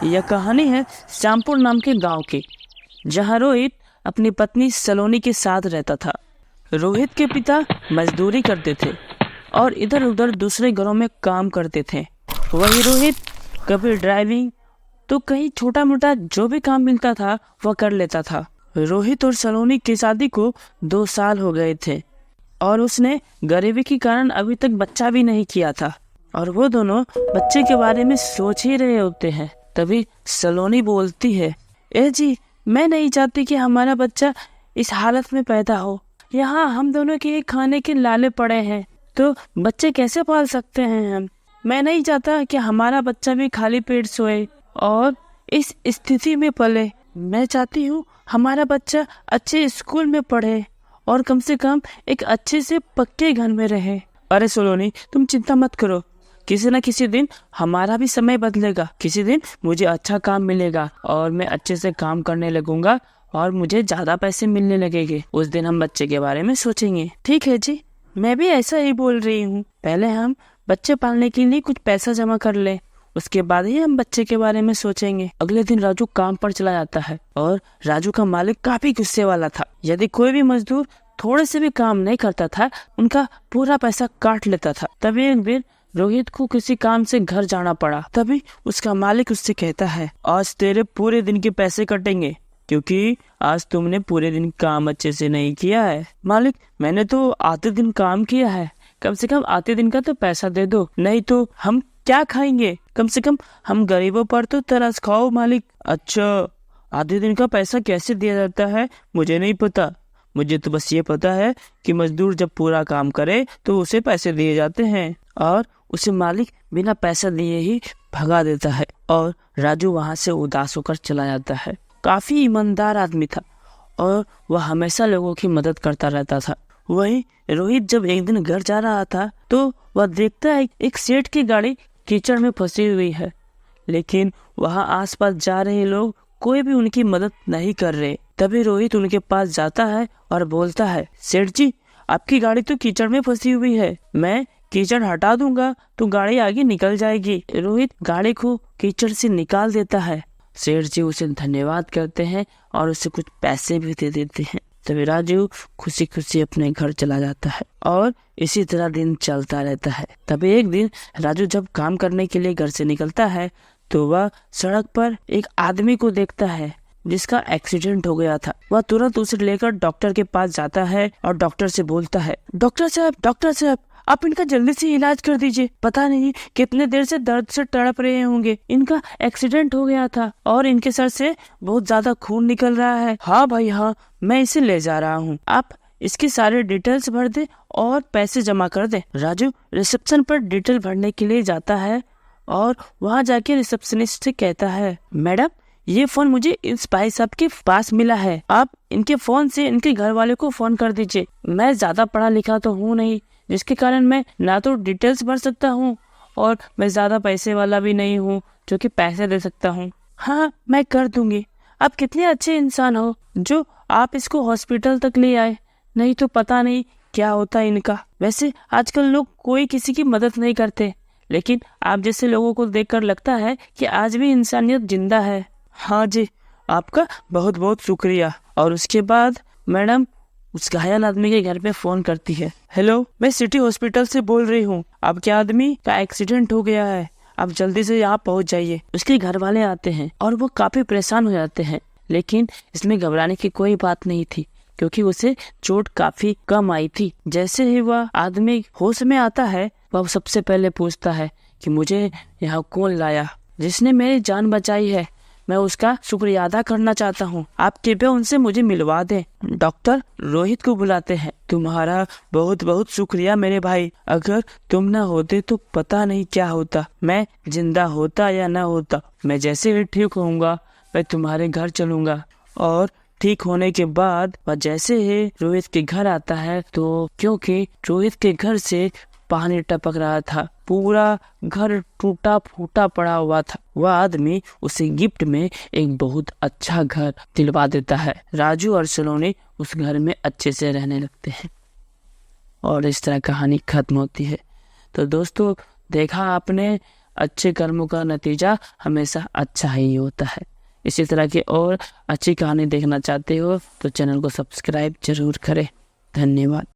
यह कहानी है श्यामपुर नाम के गांव की, जहां रोहित अपनी पत्नी सलोनी के साथ रहता था। रोहित के पिता मजदूरी करते थे और इधर उधर दूसरे घरों में काम करते थे। वही रोहित कभी ड्राइविंग तो कहीं छोटा मोटा जो भी काम मिलता था वह कर लेता था। रोहित और सलोनी की शादी को 2 साल हो गए थे और उसने गरीबी के कारण अभी तक बच्चा भी नहीं किया था और वो दोनों बच्चे के बारे में सोच ही रहे होते हैं। तभी सलोनी बोलती है, ए जी, मैं नहीं चाहती कि हमारा बच्चा इस हालत में पैदा हो। यहाँ हम दोनों के खाने के लाले पड़े हैं तो बच्चे कैसे पाल सकते हैं हम। मैं नहीं चाहता कि हमारा बच्चा भी खाली पेट सोए और इस स्थिति में पले। मैं चाहती हूँ हमारा बच्चा अच्छे स्कूल में पढ़े और कम से कम एक अच्छे से पक्के घर में रहे। अरे सलोनी, तुम चिंता मत करो, किसी न किसी दिन हमारा भी समय बदलेगा। किसी दिन मुझे अच्छा काम मिलेगा और मैं अच्छे से काम करने लगूंगा और मुझे ज्यादा पैसे मिलने लगेंगे। उस दिन हम बच्चे के बारे में सोचेंगे। ठीक है जी, मैं भी ऐसा ही बोल रही हूँ। पहले हम बच्चे पालने के लिए कुछ पैसा जमा कर ले, उसके बाद ही हम बच्चे के बारे में सोचेंगे। अगले दिन राजू काम पर चला जाता है और राजू का मालिक काफी गुस्से वाला था। यदि कोई भी मजदूर थोड़े से भी काम नहीं करता था, उनका पूरा पैसा काट लेता था। तभी एक दिन रोहित को किसी काम से घर जाना पड़ा। तभी उसका मालिक उससे कहता है, आज तेरे पूरे दिन के पैसे कटेंगे क्योंकि आज तुमने पूरे दिन काम अच्छे से नहीं किया है। मालिक, मैंने तो आधे दिन काम किया है, कम से कम आधे दिन का तो पैसा दे दो, नहीं तो हम क्या खाएंगे। कम से कम हम गरीबों पर तो तरस खाओ मालिक। अच्छा, आधे दिन का पैसा कैसे दिया जाता है मुझे नहीं पता। मुझे तो बस ये पता है कि मजदूर जब पूरा काम करे तो उसे पैसे दिए जाते हैं और उसे मालिक बिना पैसा दिए ही भगा देता है। और राजू वहां से उदास होकर चला जाता है। काफी ईमानदार आदमी था और वह हमेशा लोगों की मदद करता रहता था। वही रोहित जब एक दिन घर जा रहा था तो वह देखता है एक सेठ की गाड़ी कीचड़ में फंसी हुई है, लेकिन वहां आसपास जा रहे लोग कोई भी उनकी मदद नहीं कर रहे। तभी रोहित उनके पास जाता है और बोलता है, सेठ जी, आपकी गाड़ी तो कीचड़ में फंसी हुई है, मैं कीचड़ हटा दूंगा तो गाड़ी आगे निकल जाएगी। रोहित गाड़ी को कीचड़ से निकाल देता है। सेठ जी उसे धन्यवाद करते हैं और उसे कुछ पैसे भी दे देते हैं। तभी राजू खुशी खुशी अपने घर चला जाता है और इसी तरह दिन चलता रहता है। तभी एक दिन राजू जब काम करने के लिए घर से निकलता है तो वह सड़क पर एक आदमी को देखता है जिसका एक्सीडेंट हो गया था। वह तुरंत उसे लेकर डॉक्टर के पास जाता है और डॉक्टर से बोलता है, डॉक्टर साहब, आप इनका जल्दी से इलाज कर दीजिए। पता नहीं कितने देर से दर्द से तड़प रहे होंगे। इनका एक्सीडेंट हो गया था और इनके सर से बहुत ज्यादा खून निकल रहा है। हाँ भाई हाँ, मैं इसे ले जा रहा हूँ, आप इसकी सारे डिटेल्स भर दे और पैसे जमा कर दे। राजू रिसेप्शन पर डिटेल भरने के लिए जाता है और वहाँ जाके रिसेप्शनिस्ट से कहता है, मैडम, ये फोन मुझे इस भाई साहब के पास मिला है, आप इनके फोन से इनके घर वाले को फोन कर दीजिए। मैं ज्यादा पढ़ा लिखा तो हूँ नहीं, जिसके कारण मैं ना तो डिटेल्स भर सकता हूँ और मैं ज्यादा पैसे वाला भी नहीं हूँ जो कि पैसे दे सकता हूँ। हाँ, मैं कर दूंगी। आप कितने अच्छे इंसान हो जो आप इसको हॉस्पिटल तक ले आए, नहीं तो पता नहीं क्या होता इनका। वैसे आजकल लोग कोई किसी की मदद नहीं करते, लेकिन आप जैसे लोगों को देखकर लगता है कि आज भी इंसानियत जिंदा है। हाँ जी, आपका बहुत बहुत शुक्रिया। और उसके बाद मैडम उस घायल आदमी के घर पे फोन करती है, हेलो, मैं सिटी हॉस्पिटल से बोल रही हूँ, आपके आदमी का एक्सीडेंट हो गया है, आप जल्दी से यहाँ पहुँच जाइए। उसके घर वाले आते हैं और वो काफी परेशान हो जाते हैं, लेकिन इसमें घबराने की कोई बात नहीं थी क्योंकि उसे चोट काफी कम आई थी। जैसे ही वह आदमी होश में आता है, वह सबसे पहले पूछता है कि मुझे यहाँ कौन लाया, जिसने मेरी जान बचाई है, मैं उसका शुक्रिया अदा करना चाहता हूँ, आप कृपया उनसे मुझे मिलवा दें। डॉक्टर रोहित को बुलाते हैं, तुम्हारा बहुत बहुत शुक्रिया मेरे भाई, अगर तुम न होते तो पता नहीं क्या होता, मैं जिंदा होता या न होता। मैं जैसे ही ठीक होऊंगा मैं तुम्हारे घर चलूंगा। और ठीक होने के बाद वह जैसे ही रोहित के घर आता है तो क्योंकि रोहित के घर से पानी टपक रहा था, पूरा घर टूटा फूटा पड़ा हुआ था, वह आदमी उसे गिफ्ट में एक बहुत अच्छा घर दिलवा देता है। राजू और सलोनी उस घर में अच्छे से रहने लगते हैं और इस तरह कहानी खत्म होती है। तो दोस्तों, देखा आपने, अच्छे कर्मों का नतीजा हमेशा अच्छा ही होता है। इसी तरह की और अच्छी कहानी देखना चाहते हो तो चैनल को सब्सक्राइब जरूर करें। धन्यवाद।